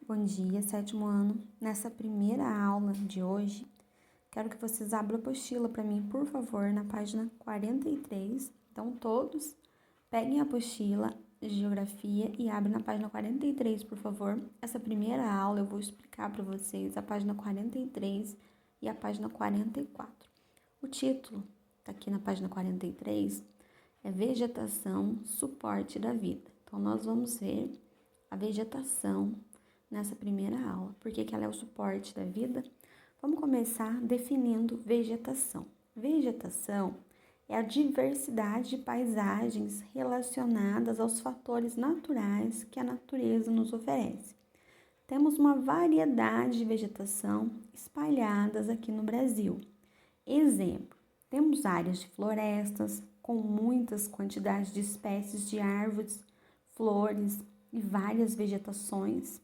Bom dia, sétimo ano. Nessa primeira aula de hoje, quero que vocês abram a apostila para mim, por favor, na página 43. Então, todos peguem a apostila de Geografia e abrem na página 43, por favor. Essa primeira aula eu vou explicar para vocês a página 43 e a página 44. O título, está aqui na página 43, é Vegetação, Suporte da Vida. Então, nós vamos ver a vegetação nessa primeira aula. Por que ela é o suporte da vida? Vamos começar definindo vegetação. Vegetação é a diversidade de paisagens relacionadas aos fatores naturais que a natureza nos oferece. Temos uma variedade de vegetação espalhadas aqui no Brasil. Exemplo, temos áreas de florestas com muitas quantidades de espécies de árvores, flores e várias vegetações.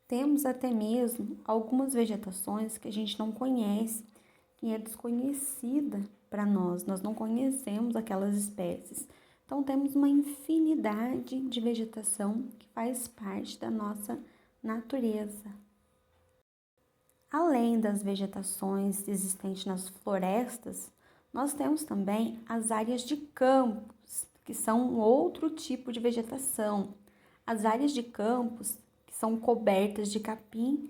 Temos até mesmo algumas vegetações que a gente não conhece, que é desconhecida para nós não conhecemos aquelas espécies. Então, temos uma infinidade de vegetação que faz parte da nossa natureza. Além das vegetações existentes nas florestas, nós temos também as áreas de campos, que são outro tipo de vegetação. As áreas de campos são cobertas de capim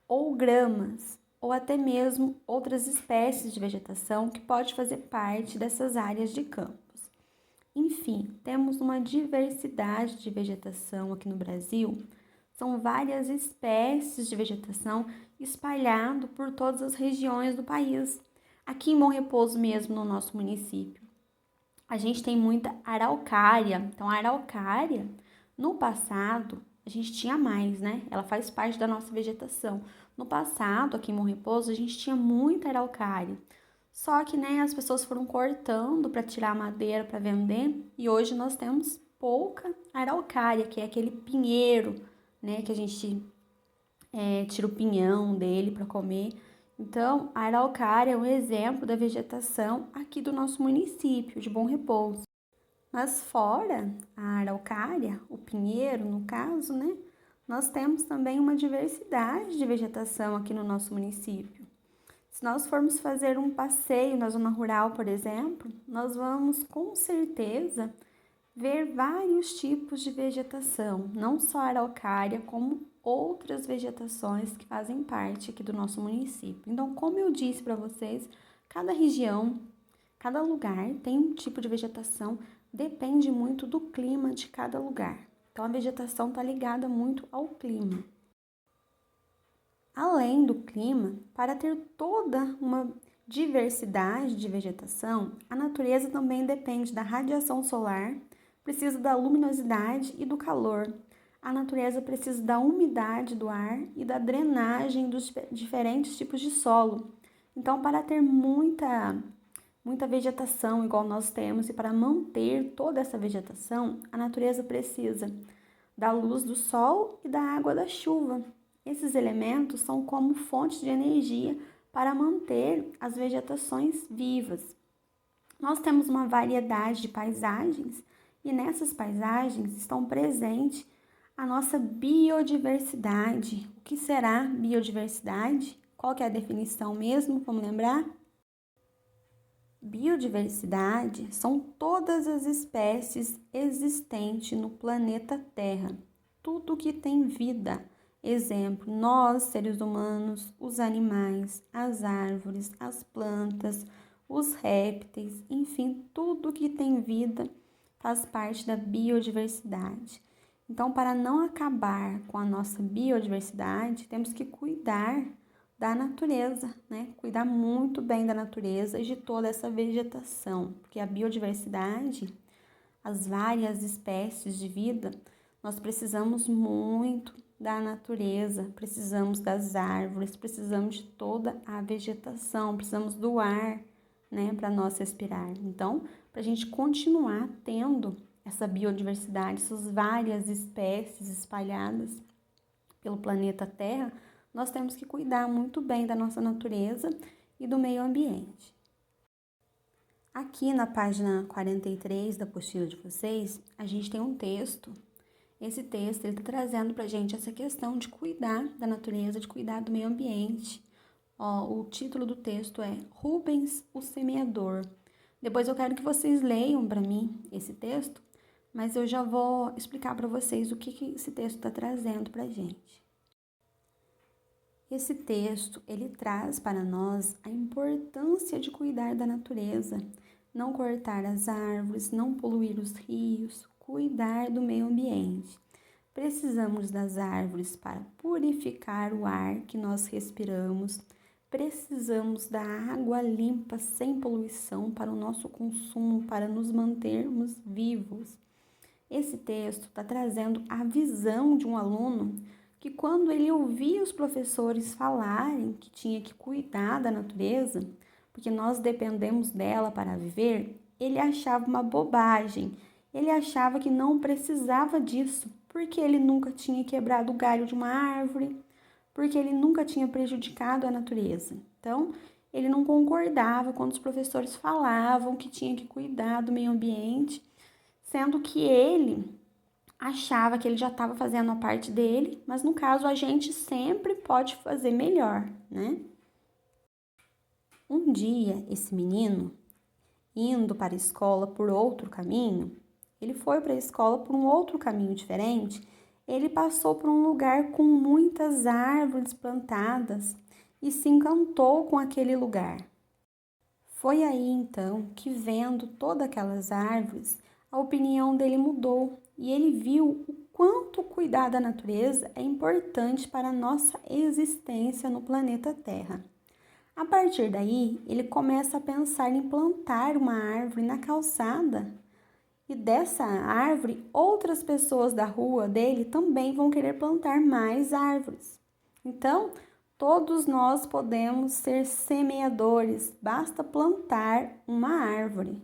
ou gramas, ou até mesmo outras espécies de vegetação que pode fazer parte dessas áreas de campos. Enfim, temos uma diversidade de vegetação aqui no Brasil. São várias espécies de vegetação espalhado por todas as regiões do país. Aqui em Bom Repouso mesmo, no nosso município, a gente tem muita araucária. Então, a araucária, no passado, a gente tinha mais, né? Ela faz parte da nossa vegetação. No passado, aqui em Bom Repouso, a gente tinha muita araucária. Só que, né, as pessoas foram cortando para tirar a madeira para vender e hoje nós temos pouca araucária, que é aquele pinheiro, né, que a gente tira o pinhão dele para comer. Então, a araucária é um exemplo da vegetação aqui do nosso município de Bom Repouso. Mas fora a araucária, o pinheiro, no caso, né, nós temos também uma diversidade de vegetação aqui no nosso município. Se nós formos fazer um passeio na zona rural, por exemplo, nós vamos com certeza ver vários tipos de vegetação, não só a araucária, como outras vegetações que fazem parte aqui do nosso município. Então, como eu disse para vocês, cada região, cada lugar tem um tipo de vegetação, depende muito do clima de cada lugar. Então, a vegetação está ligada muito ao clima. Além do clima, para ter toda uma diversidade de vegetação, a natureza também depende da radiação solar, precisa da luminosidade e do calor. A natureza precisa da umidade do ar e da drenagem dos diferentes tipos de solo. Então, para ter muita vegetação igual nós temos e para manter toda essa vegetação, a natureza precisa da luz do sol e da água da chuva. Esses elementos são como fontes de energia para manter as vegetações vivas. Nós temos uma variedade de paisagens e nessas paisagens estão presentes a nossa biodiversidade. O que será biodiversidade? Qual que é a definição mesmo? Vamos lembrar? Biodiversidade são todas as espécies existentes no planeta Terra, tudo que tem vida. Exemplo, nós, seres humanos, os animais, as árvores, as plantas, os répteis, enfim, tudo que tem vida faz parte da biodiversidade. Então, para não acabar com a nossa biodiversidade, temos que cuidar da natureza, né? Cuidar muito bem da natureza e de toda essa vegetação, porque a biodiversidade, as várias espécies de vida, nós precisamos muito da natureza, precisamos das árvores, precisamos de toda a vegetação, precisamos do ar, né, para nós respirar. Então, para a gente continuar tendo essa biodiversidade, essas várias espécies espalhadas pelo planeta Terra, nós temos que cuidar muito bem da nossa natureza e do meio ambiente. Aqui na página 43 da apostila de vocês, a gente tem um texto Esse texto está trazendo para a gente essa questão de cuidar da natureza, de cuidar do meio ambiente. Ó, o título do texto é Rubens, o Semeador. Depois eu quero que vocês leiam para mim esse texto, mas eu já vou explicar para vocês o que esse texto está trazendo para a gente. Esse texto, ele traz para nós a importância de cuidar da natureza, não cortar as árvores, não poluir os rios, cuidar do meio ambiente. Precisamos das árvores para purificar o ar que nós respiramos. Precisamos da água limpa, sem poluição, para o nosso consumo, para nos mantermos vivos. Esse texto está trazendo a visão de um aluno que, quando ele ouvia os professores falarem que tinha que cuidar da natureza, porque nós dependemos dela para viver, ele achava uma bobagem. Ele achava que não precisava disso, porque ele nunca tinha quebrado o galho de uma árvore, porque ele nunca tinha prejudicado a natureza. Então, ele não concordava quando os professores falavam que tinha que cuidar do meio ambiente, sendo que ele achava que ele já estava fazendo a parte dele, mas no caso a gente sempre pode fazer melhor, né? Um dia, esse menino, indo para a escola por outro caminho, ele foi para a escola por um outro caminho diferente, ele passou por um lugar com muitas árvores plantadas e se encantou com aquele lugar. Foi aí então que, vendo todas aquelas árvores, a opinião dele mudou e ele viu o quanto cuidar da natureza é importante para a nossa existência no planeta Terra. A partir daí, ele começa a pensar em plantar uma árvore na calçada. E dessa árvore, outras pessoas da rua dele também vão querer plantar mais árvores. Então, todos nós podemos ser semeadores, basta plantar uma árvore.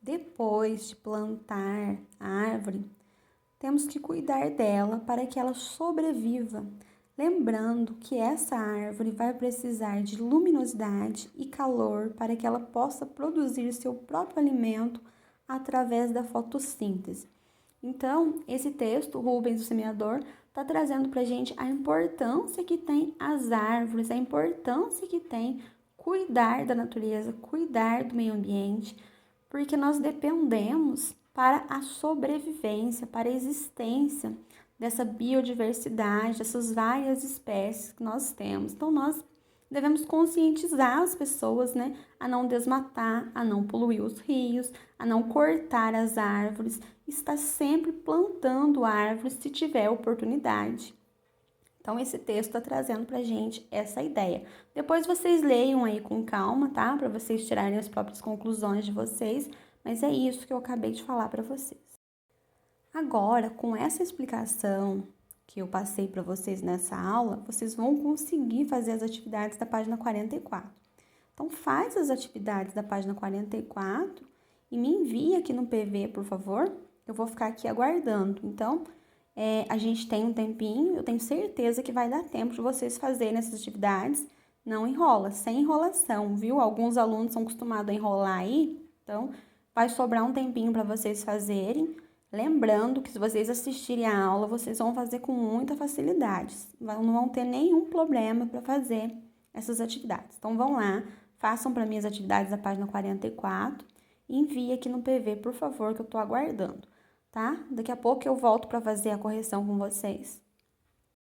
Depois de plantar a árvore, temos que cuidar dela para que ela sobreviva. Lembrando que essa árvore vai precisar de luminosidade e calor para que ela possa produzir seu próprio alimento através da fotossíntese. Então, esse texto, Rubens, o Semeador, está trazendo para a gente a importância que tem as árvores, a importância que tem cuidar da natureza, cuidar do meio ambiente, porque nós dependemos para a sobrevivência, para a existência dessa biodiversidade, dessas várias espécies que nós temos. Então, nós devemos conscientizar as pessoas, né, a não desmatar, a não poluir os rios, a não cortar as árvores, estar sempre plantando árvores se tiver oportunidade. Então, esse texto está trazendo para a gente essa ideia. Depois vocês leiam aí com calma, tá? Para vocês tirarem as próprias conclusões de vocês, mas é isso que eu acabei de falar para vocês. Agora, com essa explicação que eu passei para vocês nessa aula, vocês vão conseguir fazer as atividades da página 44. Então, faz as atividades da página 44 e me envia aqui no PV, por favor. Eu vou ficar aqui aguardando. Então, a gente tem um tempinho, eu tenho certeza que vai dar tempo de vocês fazerem essas atividades. Não enrola, sem enrolação, viu? Alguns alunos são acostumados a enrolar aí, então vai sobrar um tempinho para vocês fazerem. Lembrando que, se vocês assistirem a aula, vocês vão fazer com muita facilidade. Não vão ter nenhum problema para fazer essas atividades. Então, vão lá, façam para mim as atividades da página 44 e enviem aqui no PV, por favor, que eu estou aguardando, tá? Daqui a pouco eu volto para fazer a correção com vocês.